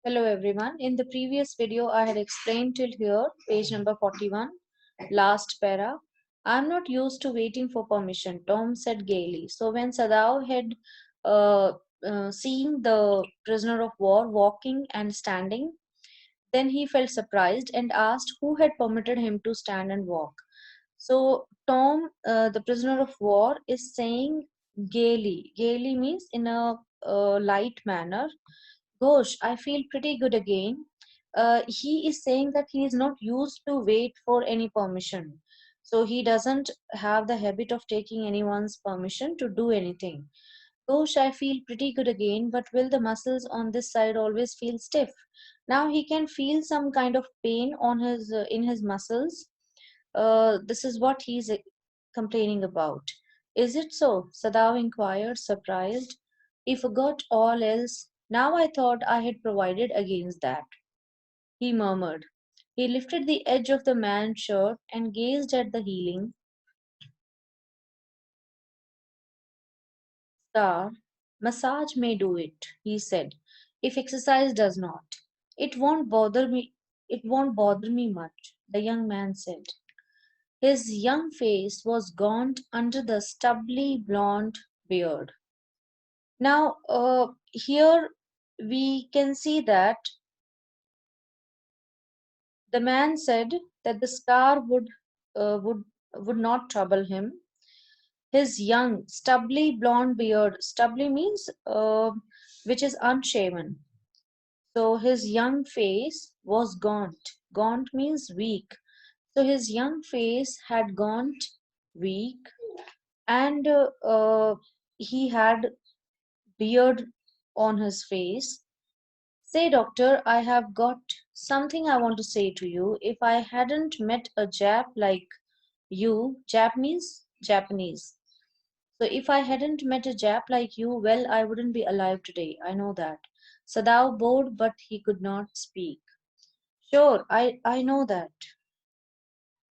Hello everyone. In the previous video, I had explained till here, page number 41, last para. I'm not used to waiting for permission, Tom said gaily. So when Sadao had uh, seen the prisoner of war walking and standing, then he felt surprised and asked who had permitted him to stand and walk. So Tom, the prisoner of war, is saying gaily. Gaily means in a light manner. Gosh, I feel pretty good again. He is saying that he is not used to wait for any permission. So he doesn't have the habit of taking anyone's permission to do anything. Gosh, I feel pretty good again, but will the muscles on this side always feel stiff? Now he can feel some kind of pain on his in his muscles. This is what he's complaining about. Is it so? Sadao inquired, surprised. He forgot all else. Now I thought I had provided against that, he murmured. He lifted the edge of the man's shirt and gazed at the healing scar. Massage may do it, he said, if exercise does not. It won't bother me. It won't bother me much, the young man said. His young face was gaunt under the stubbly blond beard. Now, here we can see that the man said that the scar uh, would would not trouble him. His young, stubbly blond beard, stubbly means which is unshaven. So his young face was gaunt. Gaunt means weak. So his young face had gaunt, weak, and he had beard on his face. Say, doctor, I have got something I want to say to you. If I hadn't met a Jap like you, Jap means Japanese. So if I hadn't met a Jap like you, well, I wouldn't be alive today. I know that. Sadao bowed, but he could not speak. Sure, I know that.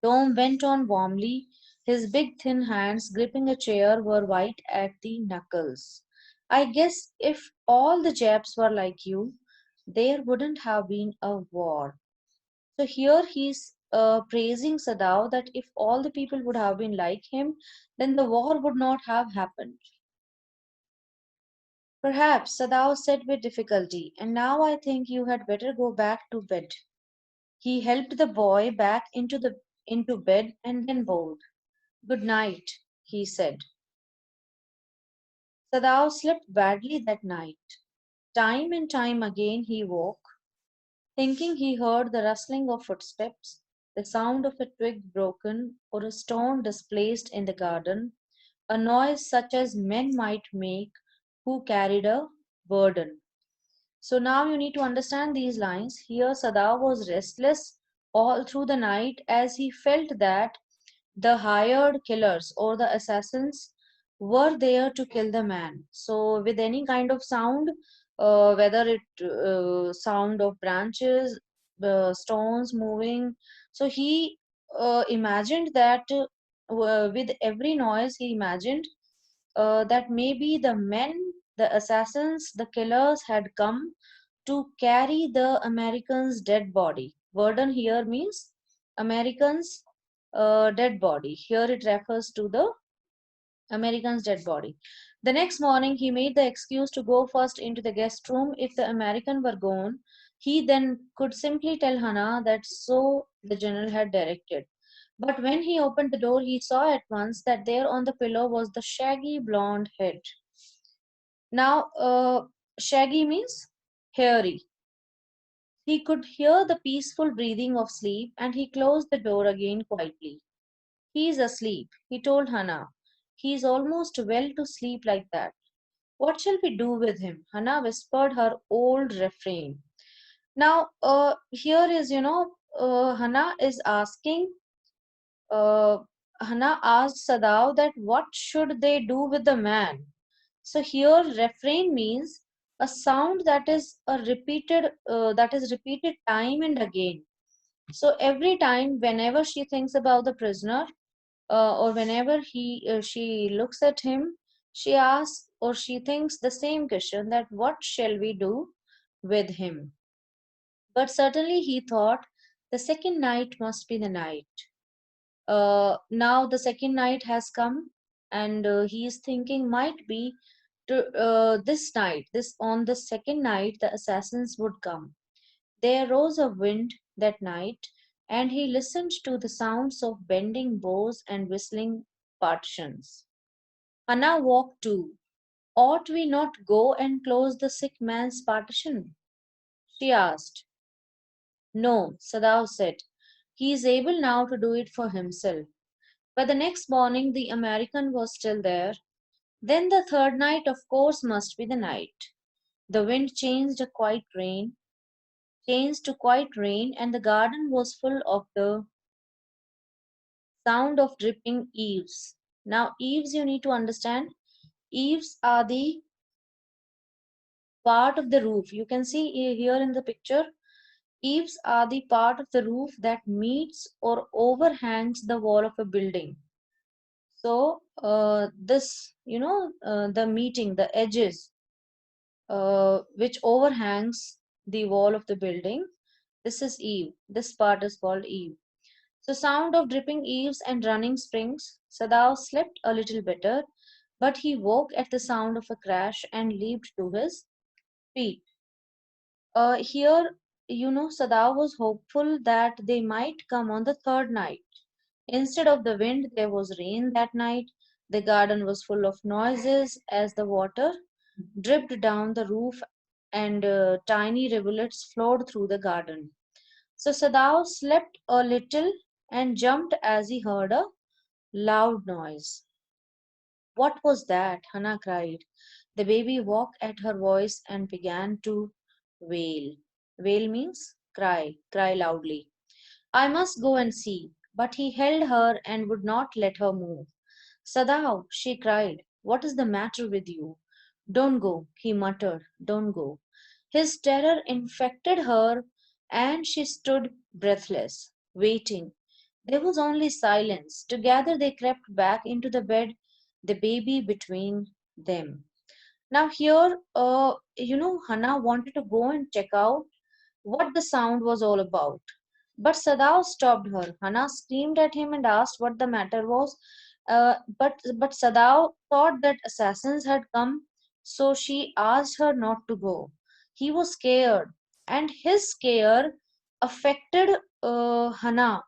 Tom went on warmly. His big thin hands gripping a chair were white at the knuckles. I guess if all the Japs were like you, there wouldn't have been a war. So here he's praising Sadao that if all the people would have been like him, then the war would not have happened. Perhaps, Sadao said with difficulty, and now I think you had better go back to bed. He helped the boy back into bed and then bowed. Good night, he said. Sadao slept badly that night. Time and time again he woke, thinking he heard the rustling of footsteps, the sound of a twig broken or a stone displaced in the garden, a noise such as men might make who carried a burden. So now you need to understand these lines. Here Sadao was restless all through the night as he felt that the hired killers or the assassins were there to kill the man. So with any kind of sound, whether it sound of branches, stones moving, so he imagined that with every noise he imagined that maybe the men, the assassins, the killers had come to carry the Americans' dead body. Burden here means Americans' dead body. Here it refers to the American's dead body. The next morning, he made the excuse to go first into the guest room. If the American were gone, he then could simply tell Hannah that so the general had directed. But when he opened the door, he saw at once that there on the pillow was the shaggy blonde head. Now, shaggy means hairy. He could hear the peaceful breathing of sleep and he closed the door again quietly. He is asleep, he told Hannah. He is almost well to sleep like that. What shall we do with him? Hannah whispered her old refrain. Now, here is, Hannah is asking, uh, Hannah asked Sadao that what should they do with the man? So here refrain means a sound that is repeated time and again. So every time, whenever she thinks about the prisoner, or whenever she looks at him, she asks or she thinks the same question that what shall we do with him? But certainly he thought the second night must be the night. Now the second night has come, and he is thinking might be this night, this on the second night, the assassins would come. There rose a wind that night, and he listened to the sounds of bending bows and whistling partitions. Hannah walked too. Ought we not go and close the sick man's partition? She asked. No, Sadao said. He is able now to do it for himself. But the next morning the American was still there. Then the third night, of course, must be the night. The wind changed to quiet rain, and the garden was full of the sound of dripping eaves. Now, eaves, you need to understand, eaves are the part of the roof. You can see here in the picture, eaves are the part of the roof that meets or overhangs the wall of a building. So, this, the meeting, the edges, which overhangs the wall of the building, this is eave. This part is called eave. So, sound of dripping eaves and running springs. Sadao slept a little better, but he woke at the sound of a crash and leaped to his feet. Here, Sadao was hopeful that they might come on the third night. Instead of the wind, there was rain that night. The garden was full of noises as the water dripped down the roof, and tiny rivulets flowed through the garden. So Sadao slept a little and jumped as he heard a loud noise. What was that? Hannah cried. The baby woke at her voice and began to wail. Wail means cry, cry loudly. I must go and see. But he held her and would not let her move. Sadao, she cried, what is the matter with you? Don't go, he muttered, don't go. His terror infected her, and she stood breathless, waiting. There was only silence. Together they crept back into the bed, the baby between them. Now, here, Hannah wanted to go and check out what the sound was all about. But Sadao stopped her. Hannah screamed at him and asked what the matter was. But Sadao thought that assassins had come, so she asked her not to go. He was scared, and his scare affected Hannah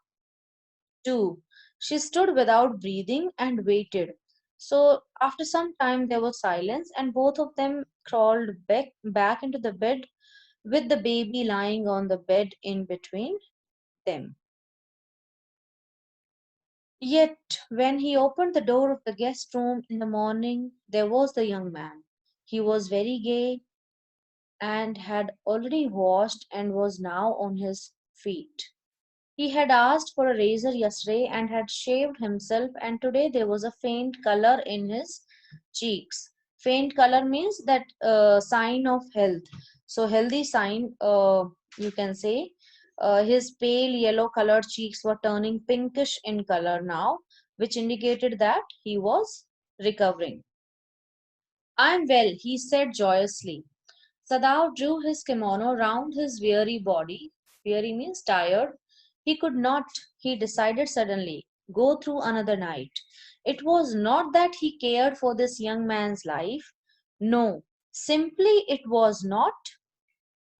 too. She stood without breathing and waited. So after some time there was silence, and both of them crawled back into the bed with the baby lying on the bed in between them. Yet, when he opened the door of the guest room in the morning, there was the young man. He was very gay and had already washed and was now on his feet. He had asked for a razor yesterday and had shaved himself, and today there was a faint color in his cheeks. Faint color means that sign of health. So, healthy sign, you can say. His pale yellow colored cheeks were turning pinkish in color now, which indicated that he was recovering. I'm well, he said joyously. Sadao drew his kimono round his weary body. Weary means tired. He could not, he decided suddenly, go through another night. It was not that he cared for this young man's life. No, simply it was not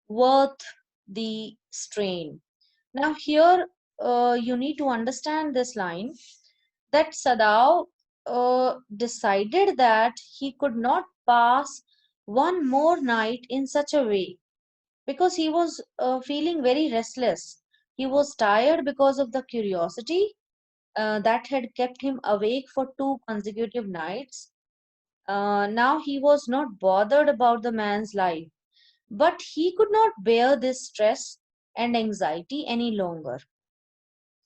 worth the strain. Now, here you need to understand this line that Sadao decided that he could not pass one more night in such a way because he was feeling very restless. He was tired because of the curiosity that had kept him awake for two consecutive nights. Now he was not bothered about the man's life, but he could not bear this stress and anxiety any longer.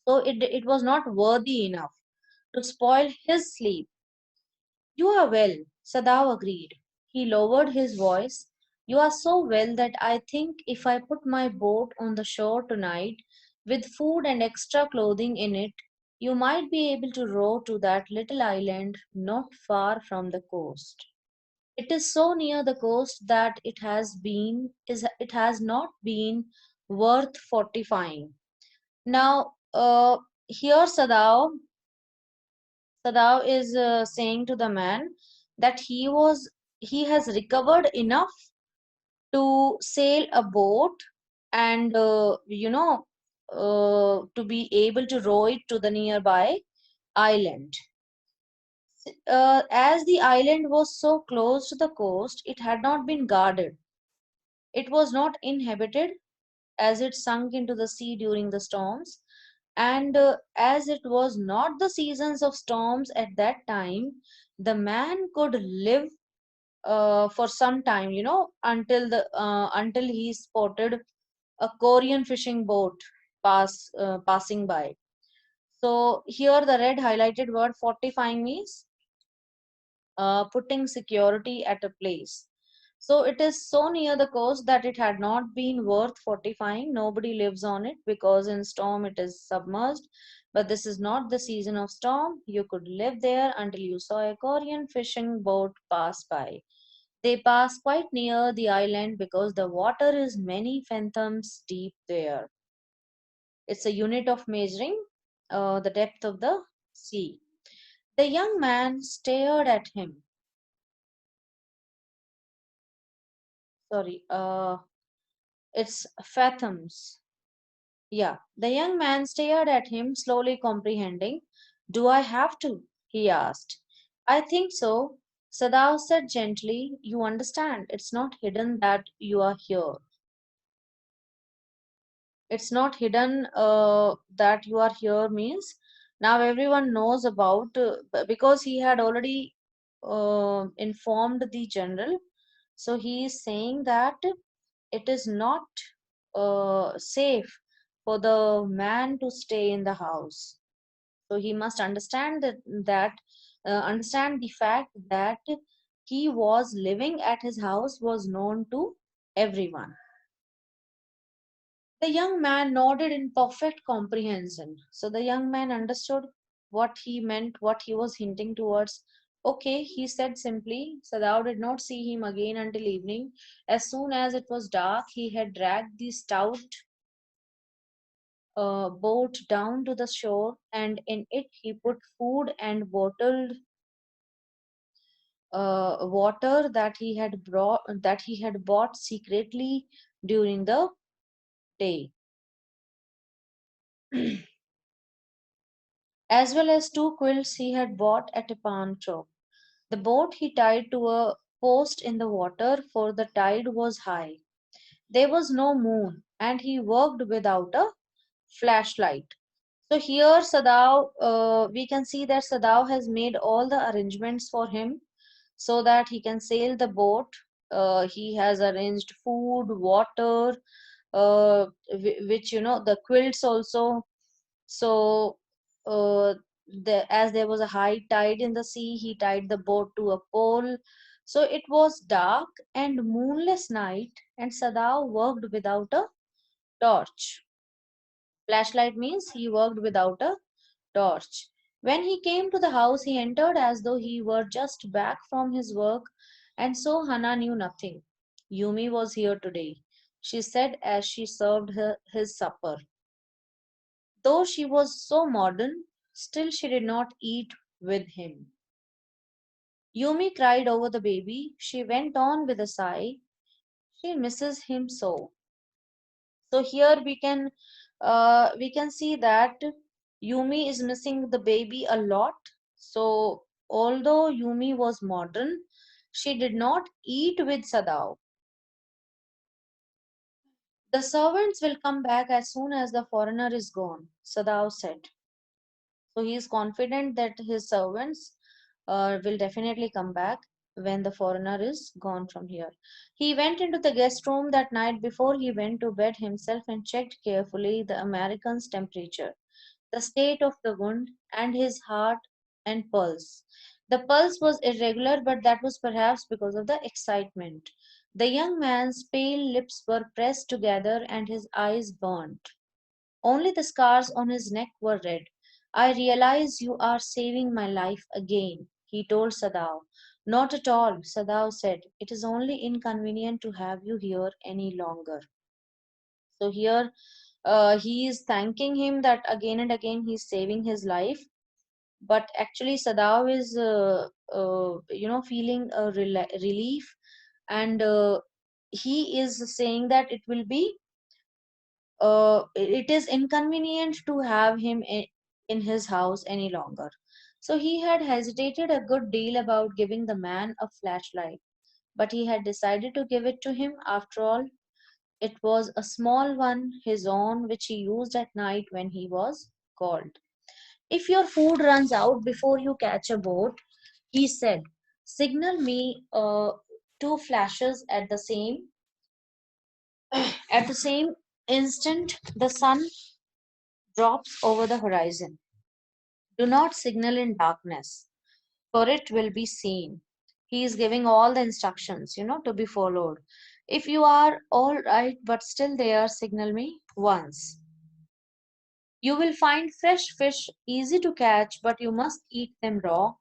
So it was not worthy enough to spoil his sleep. You are well, Sadao agreed. He lowered his voice. You are so well that I think if I put my boat on the shore tonight with food and extra clothing in it, you might be able to row to that little island not far from the coast. It is so near the coast that it has not been worth fortifying. Now, here Sadao is saying to the man that he has recovered enough to sail a boat and to be able to row it to the nearby island. As the island was so close to the coast, it had not been guarded. It was not inhabited as it sunk into the sea during the storms. And as it was not the seasons of storms at that time, the man could live for some time, until he spotted a Korean fishing boat passing by. So here the red highlighted word fortifying means putting security at a place. So it is so near the coast that it had not been worth fortifying. Nobody lives on it because in storm it is submerged. But this is not the season of storm. You could live there until you saw a Korean fishing boat pass by. They pass quite near the island because the water is many fathoms deep there. It's a unit of measuring the depth of the sea. The young man stared at him. Sorry, it's fathoms. Yeah, the young man stared at him, slowly comprehending. Do I have to? He asked. I think so. Sadao said gently, you understand, it's not hidden that you are here. It's not hidden that you are here means now everyone knows about because he had already informed the general. So he is saying that it is not safe for the man to stay in the house. So he must understand understand the fact that he was living at his house was known to everyone. The young man nodded in perfect comprehension. So the young man understood what he meant, what he was hinting towards. Okay, he said simply. Sadao did not see him again until evening. As soon as it was dark, he had dragged the stout boat down to the shore, and in it he put food and bottled water that he had bought secretly during the day, as well as two quilts he had bought at a pawn shop. The boat he tied to a post in the water, for the tide was high. There was no moon, and he worked without a flashlight. So here, we can see that Sadao has made all the arrangements for him so that he can sail the boat. He has arranged food, water, which the quilts also. So, as there was a high tide in the sea, he tied the boat to a pole. So it was dark and moonless night, and Sadao worked without a torch. Flashlight means he worked without a torch. When he came to the house, he entered as though he were just back from his work, and so Hana knew nothing. Yumi was here today, she said as she served his supper. Though she was so modern, still she did not eat with him. Yumi cried over the baby. She went on with a sigh. She misses him so. So here we can see that Yumi is missing the baby a lot. So although Yumi was modern, she did not eat with Sadao. The servants will come back as soon as the foreigner is gone, Sadao said. So he is confident that his servants will definitely come back when the foreigner is gone from here. He went into the guest room that night before he went to bed himself and checked carefully the American's temperature, the state of the wound, and his heart and pulse. The pulse was irregular, but that was perhaps because of the excitement. The young man's pale lips were pressed together and his eyes burnt. Only the scars on his neck were red. I realize you are saving my life again, he told Sadao. Not at all, Sadao said. It is only inconvenient to have you here any longer. So here he is thanking him that again and again he's saving his life, but actually Sadao is feeling a relief, and he is saying that it is inconvenient to have him in his house any longer. So he had hesitated a good deal about giving the man a flashlight, but he had decided to give it to him after all. It was a small one, his own, which he used at night when he was cold. If your food runs out before you catch a boat, he said, signal me two flashes at the same instant the sun drops over the horizon. Do not signal in darkness, for it will be seen. He is giving all the instructions, to be followed. If you are all right but still there, signal me once. You will find fresh fish easy to catch, but you must eat them raw.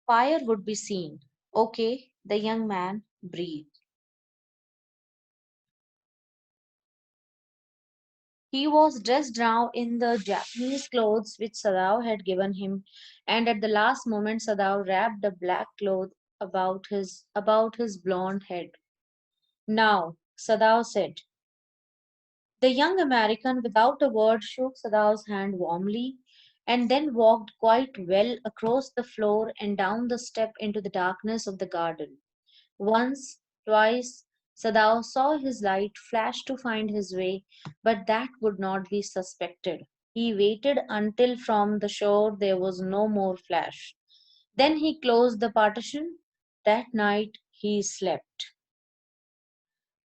Fire would be seen. Okay, the young man breathed. He was dressed now in the Japanese clothes which Sadao had given him, and at the last moment Sadao wrapped a black cloth about his blond head. Now, Sadao said. The young American, without a word, shook Sadao's hand warmly, and then walked quite well across the floor and down the step into the darkness of the garden. Once, twice, Sadao saw his light flash to find his way, but that would not be suspected. He waited until from the shore there was no more flash. Then he closed the partition. That night he slept.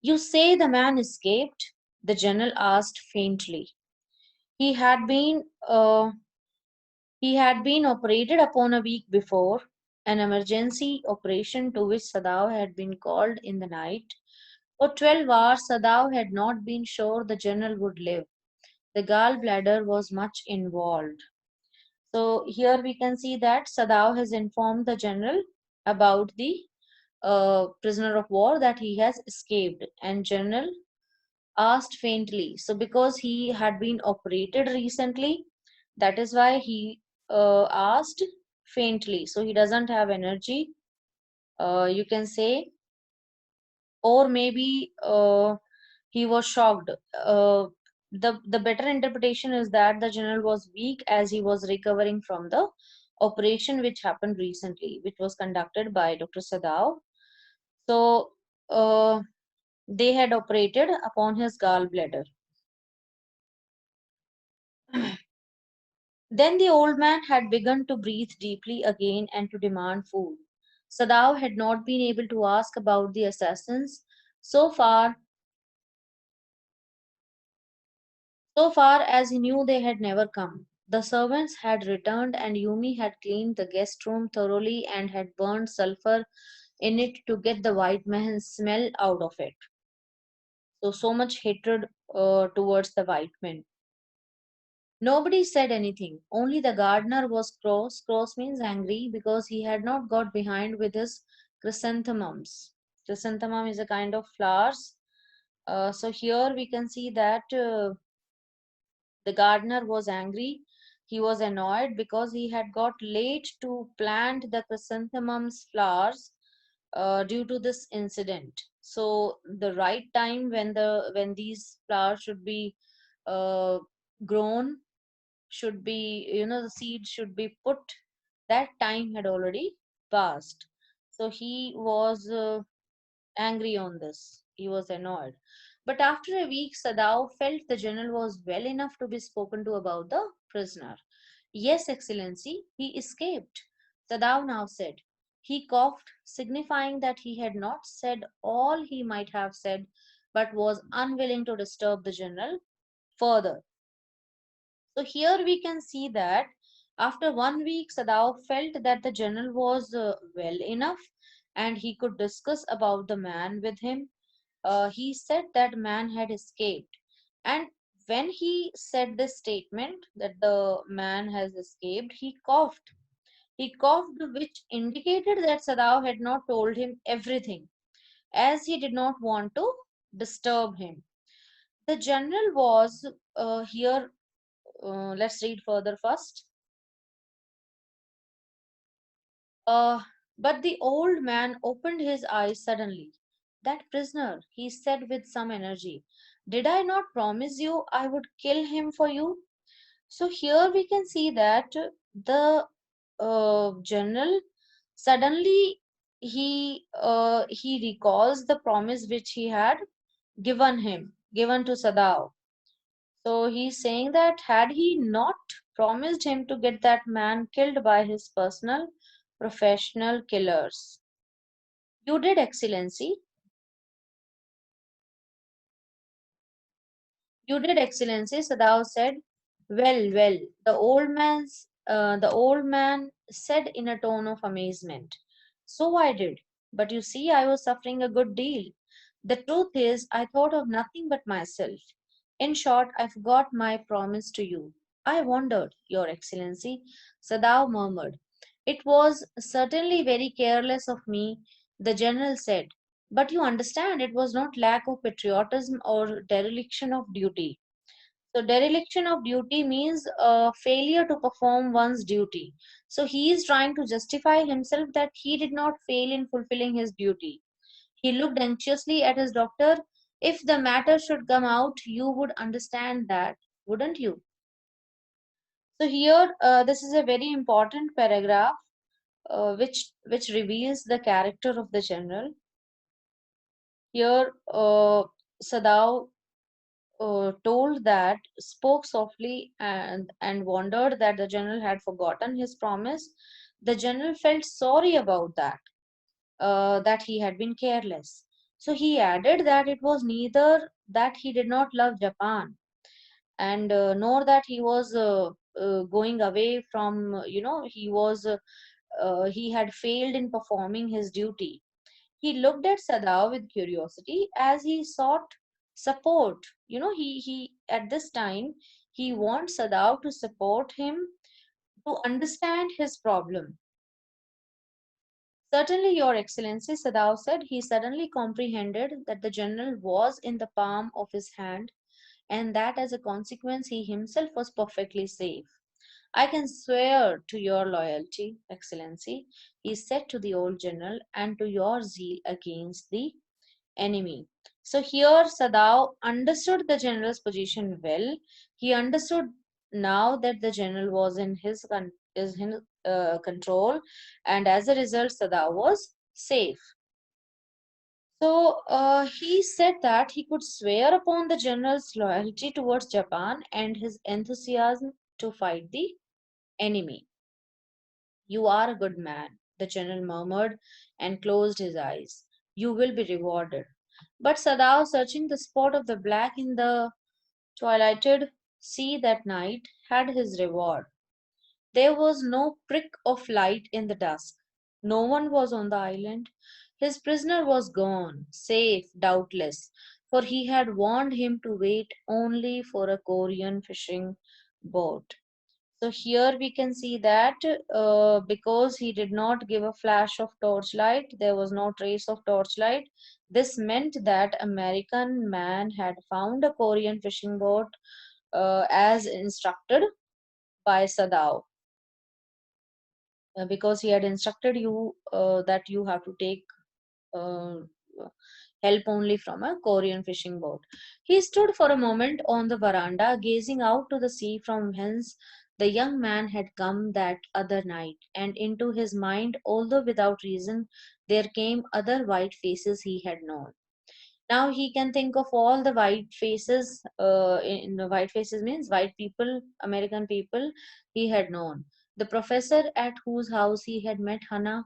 You say the man escaped? The general asked faintly. He had been he had been operated upon a week before, an emergency operation to which Sadao had been called in the night. For 12 hours, Sadao had not been sure the general would live. The gallbladder was much involved. So here we can see that Sadao has informed the general about the prisoner of war that he has escaped, and general asked faintly. So because he had been operated recently, that is why he asked faintly. So he doesn't have energy, you can say, or maybe he was shocked. The better interpretation is that the general was weak as he was recovering from the operation which happened recently, which was conducted by Dr. Sadao. So they had operated upon his gallbladder. Then the old man had begun to breathe deeply again and to demand food. Sadao had not been able to ask about the assassins. So far, so far as he knew, they had never come. The servants had returned, and Yumi had cleaned the guest room thoroughly and had burned sulfur in it to get the white man's smell out of it. So much hatred towards the white men. Nobody said anything. Only the gardener was cross. Cross means angry because he had not got behind with his chrysanthemums. Chrysanthemum is a kind of flowers. So here we can see that the gardener was angry. He was annoyed because he had got late to plant the chrysanthemums flowers due to this incident. So the right time when these flowers should be uh, grown, should be, the seed should be put, that time had already passed. So he was angry on this. He was annoyed. But after a week, Sadao felt the general was well enough to be spoken to about the prisoner. Yes, Excellency, he escaped, Sadao now said. He coughed, signifying that he had not said all he might have said, but was unwilling to disturb the general further. So here we can see that after 1 week, Sadao felt that the general was well enough and he could discuss about the man with him. He said that man had escaped. And when he said this statement that the man has escaped, he coughed. He coughed, which indicated that Sadao had not told him everything, as he did not want to disturb him. The general was here. Let's read further first. Uh, but the old man opened his eyes suddenly. That prisoner, he said with some energy. Did I not promise you I would kill him for you? So here we can see that the general suddenly he recalls the promise which he had given to Sadao. So he's saying that had he not promised him to get that man killed by his personal professional killers. You did, Excellency. You did, Excellency, Sadao said. Well, well, the old man said in a tone of amazement. So I did, but you see, I was suffering a good deal. The truth is, I thought of nothing but myself. In short, I forgot my promise to you. I wondered, Your Excellency, Sadao murmured. It was certainly very careless of me, the general said. But you understand, it was not lack of patriotism or dereliction of duty. So dereliction of duty means failure to perform one's duty. So he is trying to justify himself that he did not fail in fulfilling his duty. He looked anxiously at his doctor. If the matter should come out, you would understand that, wouldn't you? So here, this is a very important paragraph which reveals the character of the general. Here, Sadao told that spoke softly and wondered that the general had forgotten his promise. The general felt sorry about that he had been careless. So he added that it was neither that he did not love Japan and nor that he was going away from he had failed in performing his duty. He looked at Sadao with curiosity as he sought support. He at this time he wants Sadao to support him to understand his problem. Certainly, Your Excellency, Sadao said. He suddenly comprehended that the general was in the palm of his hand and that as a consequence he himself was perfectly safe. I can swear to your loyalty, Excellency, he said to the old general, and to your zeal against the enemy. So here Sadao understood the general's position well. He understood now that the general was in his control, and as a result, Sadao was safe. So he said that he could swear upon the general's loyalty towards Japan and his enthusiasm to fight the enemy. You are a good man, the general murmured and closed his eyes. You will be rewarded. But Sadao, searching the spot of the black in the twilighted sea that night, had his reward. There was no prick of light in the dusk. No one was on the island. His prisoner was gone, safe, doubtless, for he had warned him to wait only for a Korean fishing boat. So here we can see that because he did not give a flash of torchlight, there was no trace of torchlight. This meant that American man had found a Korean fishing boat as instructed by Sadao, because he had instructed you that you have to take uh, help only from a Korean fishing boat. He stood for a moment on the veranda, gazing out to the sea from whence the young man had come that other night, and into his mind, although without reason, there came other white faces he had known. Now he can think of all the white faces. In the white faces means white people, American people he had known. The professor at whose house he had met Hannah,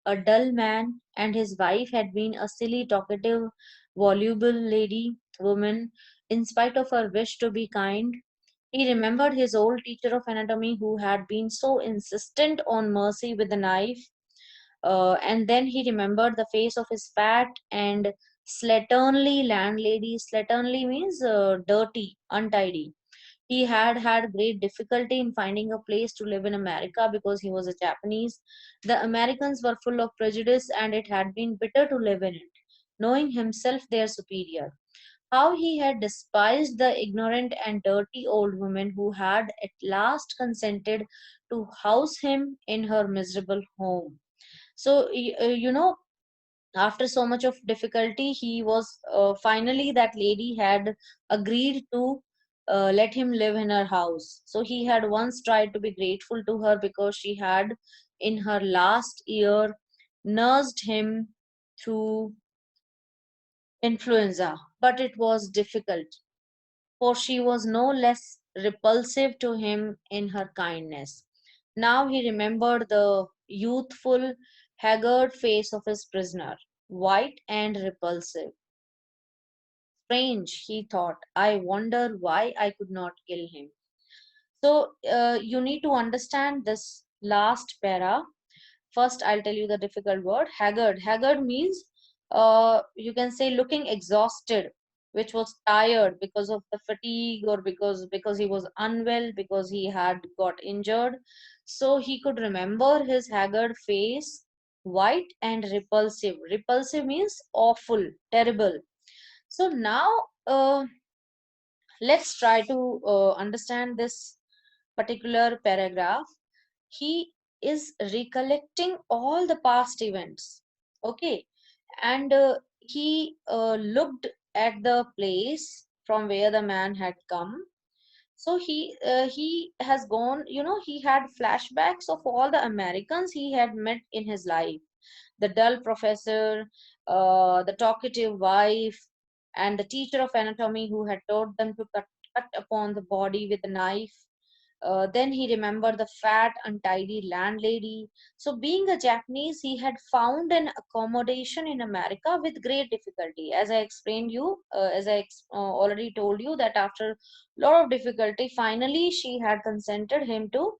a dull man, and his wife had been a silly, talkative, voluble woman, in spite of her wish to be kind. He remembered his old teacher of anatomy who had been so insistent on mercy with the knife, and then he remembered the face of his fat and slatternly landlady. Slatternly means dirty, untidy. He had had great difficulty in finding a place to live in America because he was a Japanese. The Americans were full of prejudice and it had been bitter to live in it, knowing himself their superior. how he had despised the ignorant and dirty old woman who had at last consented to house him in her miserable home. So, after so much of difficulty, he was finally, that lady had agreed to let him live in her house. So he had once tried to be grateful to her because she had, in her last year, nursed him through influenza, but it was difficult, for she was no less repulsive to him in her kindness. Now he remembered the youthful, haggard face of his prisoner, white and repulsive. Strange, he thought. I wonder why I could not kill him. So, you need to understand this last para. First, I'll tell you the difficult word, haggard. Haggard means, you can say, looking exhausted, which was tired because of the fatigue, or because he was unwell, because he had got injured. So he could remember his haggard face, white and repulsive. Repulsive means awful, terrible. So now, let's try to understand this particular paragraph. He is recollecting all the past events. Okay. And he looked at the place from where the man had come. So he has gone, he had flashbacks of all the Americans he had met in his life: the dull professor, the talkative wife, and the teacher of anatomy who had taught them to cut upon the body with a knife. Then he remembered the fat, untidy landlady. So, being a Japanese, he had found an accommodation in America with great difficulty. As I explained you, already told you, that after a lot of difficulty, finally she had consented him to.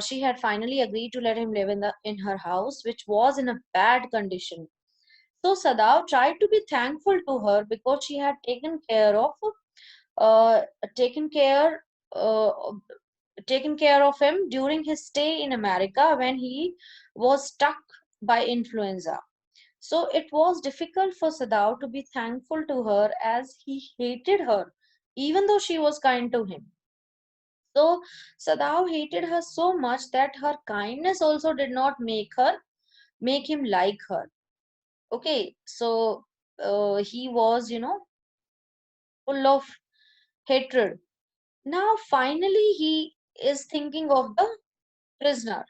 She had finally agreed to let him live in her house, which was in a bad condition. So Sadao tried to be thankful to her because she had uh, taken care uh, taken care of him during his stay in America when he was struck by influenza. So it was difficult for Sadao to be thankful to her, as he hated her, even though she was kind to him. So Sadao hated her so much that her kindness also did not make him like her. Okay, so he was, full of hatred. Now finally he is thinking of the prisoner.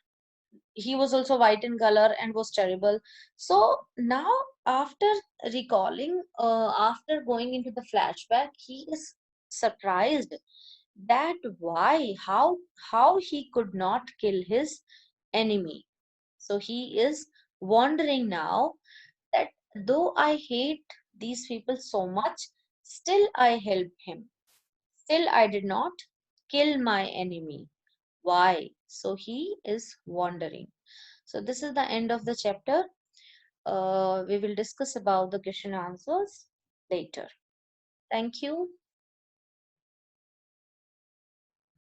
He was also white in color and was terrible. So now, after recalling, after going into the flashback, he is surprised that how he could not kill his enemy. So he is wondering now that, though I hate these people so much, still I helped him. Still I did not kill my enemy. Why? So he is wondering. So this is the end of the chapter. We will discuss about the question answers later. Thank you.